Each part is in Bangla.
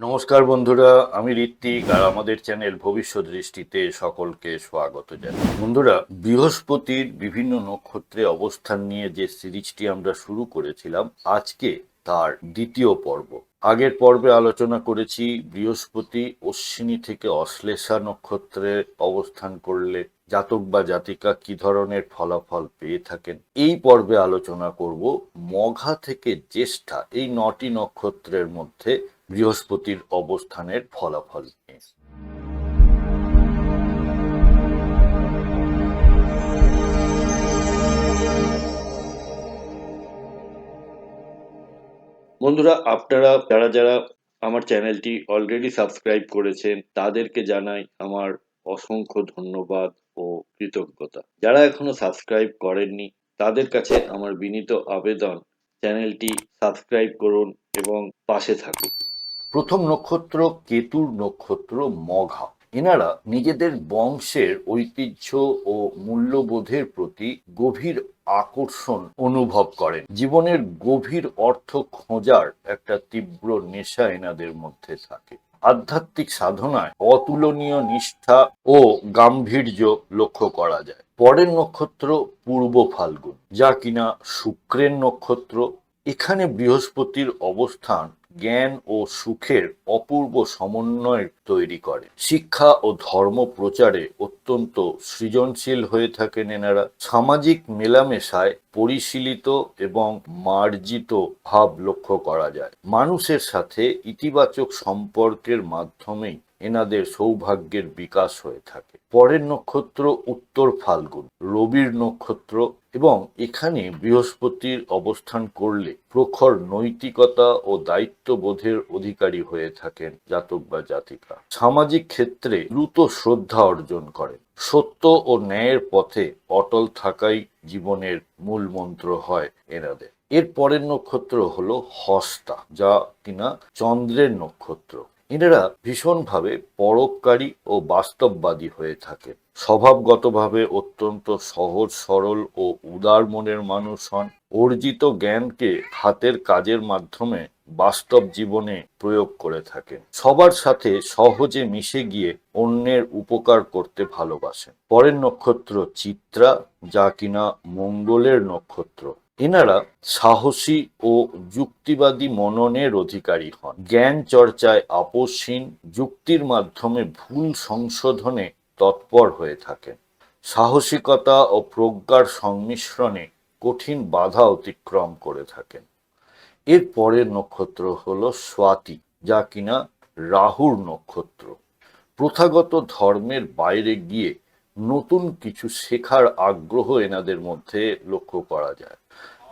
নমস্কার বন্ধুরা, আমি ঋত্বিক আর আমাদের চ্যানেল ভবিষ্যৎ দৃষ্টিতে সকলকে স্বাগত জানাই। বন্ধুরা, বৃহস্পতির বিভিন্ন নক্ষত্রে অবস্থান নিয়ে যে সিরিজটি আমরা শুরু করেছিলাম, আজকে তার দ্বিতীয় পর্ব। আগের পর্বে আলোচনা করেছি বৃহস্পতি অশ্বিনী থেকে অশ্লেষা নক্ষত্রে অবস্থান করলে জাতক বা জাতিকা কি ধরনের ফলাফল পেয়ে থাকেন। এই পর্বে আলোচনা করব মঘা থেকে জ্যেষ্ঠা এই 9টি নক্ষত্রের মধ্যে বৃহস্পতির অবস্থানের ফলাফল নিয়ে। বন্ধুরা, আপনারা যারা যারা আমার চ্যানেলটি অলরেডি সাবস্ক্রাইব করেছেন তাদেরকে জানাই আমার অসংখ্য ধন্যবাদ ও কৃতজ্ঞতা। যারা এখনো সাবস্ক্রাইব করেননি তাদের কাছে আমার বিনীত আবেদন, চ্যানেলটি সাবস্ক্রাইব করুন এবং পাশে থাকুন। প্রথম নক্ষত্র কেতুর নক্ষত্র মঘা। এনারা নিজেদের বংশের ঐতিহ্য ও মূল্যবোধের প্রতি গভীর আকর্ষণ অনুভব করেন। জীবনের গভীর অর্থ খোঁজার একটা তীব্র নেশা এনাদের মধ্যে থাকে। আধ্যাত্মিক সাধনায় অতুলনীয় নিষ্ঠা ও গাম্ভীর্য লক্ষ্য করা যায়। পরের নক্ষত্র পূর্ব ফাল্গুন, যা কিনা শুক্রের নক্ষত্র। এখানে বৃহস্পতির অবস্থান জ্ঞান ও সুখের অপূর্ব সমন্বয় তৈরি করে। শিক্ষা ও ধর্ম প্রচারে অত্যন্ত সৃজনশীল হয়ে থাকেন এনারা। সামাজিক মেলামেশায় পরিশীলিত এবং মার্জিত ভাব লক্ষ্য করা যায়। মানুষের সাথে ইতিবাচক সম্পর্কের মাধ্যমেই এনাদের সৌভাগ্যের বিকাশ হয়ে থাকে। পরের নক্ষত্র উত্তর ফাল্গুন, রবির নক্ষত্র, এবং এখানে বৃহস্পতির অবস্থান করলে প্রখর নৈতিকতা ও দায়িত্ববোধের অধিকারী হয়ে থাকেন জাতক বা জাতিকা। সামাজিক ক্ষেত্রে দ্রুত শ্রদ্ধা অর্জন করেন। সত্য ও ন্যায়ের পথে অটল থাকাই জীবনের মূল মন্ত্র হয় এনাদের। এর পরের নক্ষত্র হলো হস্তা, যা কিনা চন্দ্রের নক্ষত্র। এনারা ভীষণভাবে পরোপকারী ও বাস্তববাদী হয়ে থাকেন। স্বভাবগতভাবে অত্যন্ত সহজ সরল ও উদার মনের মানুষ হন। অর্জিত জ্ঞানকে হাতের কাজের মাধ্যমে বাস্তব জীবনে প্রয়োগ করে থাকেন। সবার সাথে সহজে মিশে গিয়ে অন্যের উপকার করতে ভালোবাসেন। পরের নক্ষত্র চিত্রা, যা কিনা মঙ্গলের নক্ষত্র। এনারা সাহসী ও যুক্তিবাদী মননের অধিকারী হন। জ্ঞান চর্চায় আপোষহীন, যুক্তির মাধ্যমে ভুল সংশোধনে তৎপর হয়ে থাকেন। সাহসিকতা ও প্রজ্ঞার সংমিশ্রণে কঠিন বাধা অতিক্রম করে থাকেন। এর পরের নক্ষত্র হলো স্বাতী, যা কিনা রাহুর নক্ষত্র। প্রথাগত ধর্মের বাইরে গিয়ে নতুন কিছু শেখার আগ্রহ এনাদের মধ্যে লক্ষ্য করা যায়।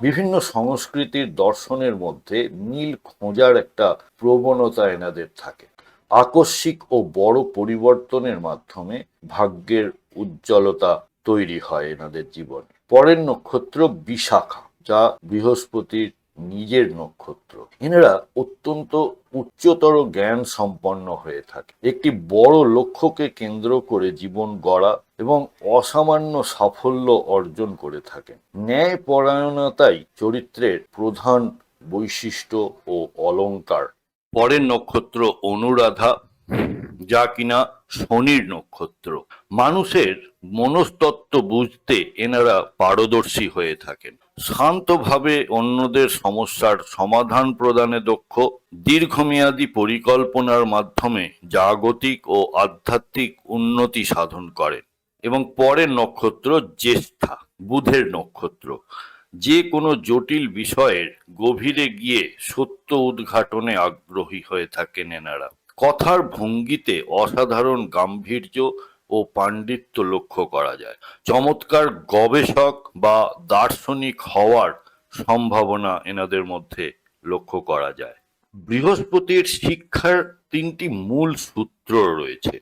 বিভিন্ন সংস্কৃতির দর্শনের মধ্যে মিল খোঁজার একটা প্রবণতা এনাদের থাকে। আকস্মিক ও বড় পরিবর্তনের মাধ্যমে ভাগ্যের উজ্জ্বলতা তৈরি হয় এনাদের জীবনে। পরের নক্ষত্র বিশাখা, যা বৃহস্পতির নিজের নক্ষত্র। এনারা অত্যন্ত উচ্চতর জ্ঞান সম্পন্ন হয়ে থাকে। একটি বড় লক্ষ্যকে কেন্দ্র করে জীবন গড়া এবং অসামান্য সাফল্য অর্জন করে থাকেন। ন্যায় পরায়ণতাই চরিত্রের প্রধান বৈশিষ্ট্য ও অলংকার। পরের নক্ষত্র অনুরাধা, যা কিনা শনির নক্ষত্র। মানুষের মনস্তত্ত্ব বুঝতে এনারা পারদর্শী হয়ে থাকেন। শান্তভাবে অন্যদের সমস্যার সমাধান প্রদানে দক্ষ। দীর্ঘমেয়াদী পরিকল্পনার মাধ্যমে জাগতিক ও আধ্যাত্মিক উন্নতি সাধন করেন। এবং পরের নক্ষত্র জ্যেষ্ঠা, বুধের নক্ষত্র। যে কোনো জটিল বিষয়ের গভীরে গিয়ে সত্য উদ্ঘাটনে আগ্রহী হয়ে থাকেন এনারা। কথার ভঙ্গিতে অসাধারণ গাম্ভীর্য ও পাণ্ডিত্য লক্ষ্য করা যায়। চমৎকার গবেষক বা দার্শনিক হওয়ার সম্ভাবনা এনাদের মধ্যে লক্ষ্য করা যায়। বৃহস্পতির শিক্ষার 3টি মূল সূত্র রয়েছে।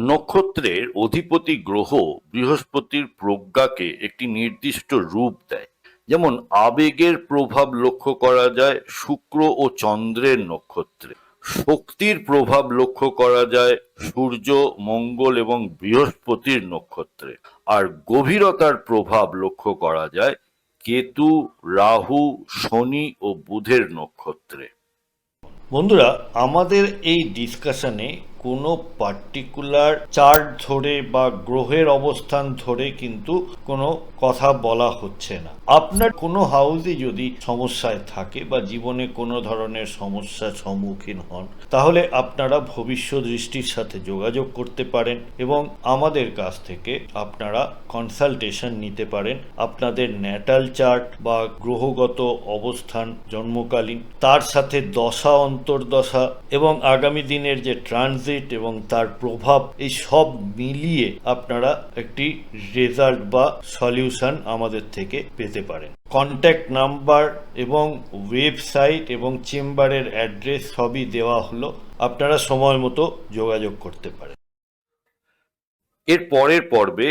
নক্ষত্রের অধিপতি গ্রহ বৃহস্পতির প্রজ্ঞাকে একটি নির্দিষ্ট রূপ দেয়। যেমন আবেগের প্রভাব লক্ষ্য করা যায় শুক্র ও চন্দ্রের নক্ষত্রে। শক্তির প্রভাব লক্ষ্য করা যায় সূর্য, মঙ্গল এবং বৃহস্পতির নক্ষত্রে। আর গভীরতার প্রভাব লক্ষ্য করা যায় কেতু, রাহু, শনি ও বুধের নক্ষত্রে। বন্ধুরা, আমাদের এই ডিসকাশনে কোনো পার্টিকুলার চার্ট ধরে বা গ্রহের অবস্থান ধরে কিন্তু কোনো কথা বলা হচ্ছে না। আপনার কোনো হাউসে যদি সমস্যায় থাকে বা জীবনে কোনো ধরনের সমস্যার সম্মুখীন হন, তাহলে আপনারা ভবিষ্যৎ দৃষ্টির সাথে যোগাযোগ করতে পারেন এবং আমাদের কাছ থেকে আপনারা কনসালটেশন নিতে পারেন। আপনাদের ন্যাটাল চার্ট বা গ্রহগত অবস্থান জন্মকালীন, তার সাথে দশা অন্তর্দশা এবং আগামী দিনের যে ট্রানজিট এবং তার প্রভাব, এই সব মিলিয়ে আপনারা একটি রেজাল্ট বা সলিউশন আমাদের থেকে পেতে পারেন। কন্ট্যাক্ট নাম্বার এবং ওয়েবসাইট এবং চেম্বারের অ্যাড্রেস সবই দেওয়া হলো, আপনারা সময় মতো যোগাযোগ করতে পারেন। এর পরের পর্বে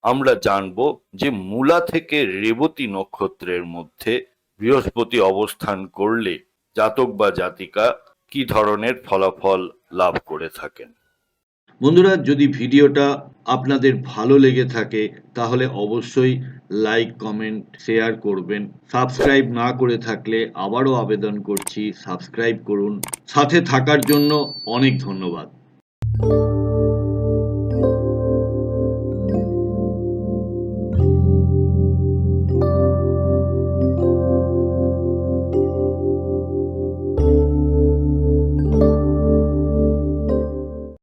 আমরা জানব যে মূলা থেকে রেবতী নক্ষত্রের মধ্যে বৃহস্পতি অবস্থান করলে জাতক বা জাতিকা কি ধরনের ফলাফল লাভ করে থাকেন। বন্ধুরা, যদি ভিডিওটা আপনাদের ভালো লেগে থাকে তাহলে অবশ্যই লাইক, কমেন্ট, শেয়ার করবেন। সাবস্ক্রাইব না করে থাকলে আবারও আবেদন করছি, সাবস্ক্রাইব করুন। সাথে থাকার জন্য অনেক ধন্যবাদ।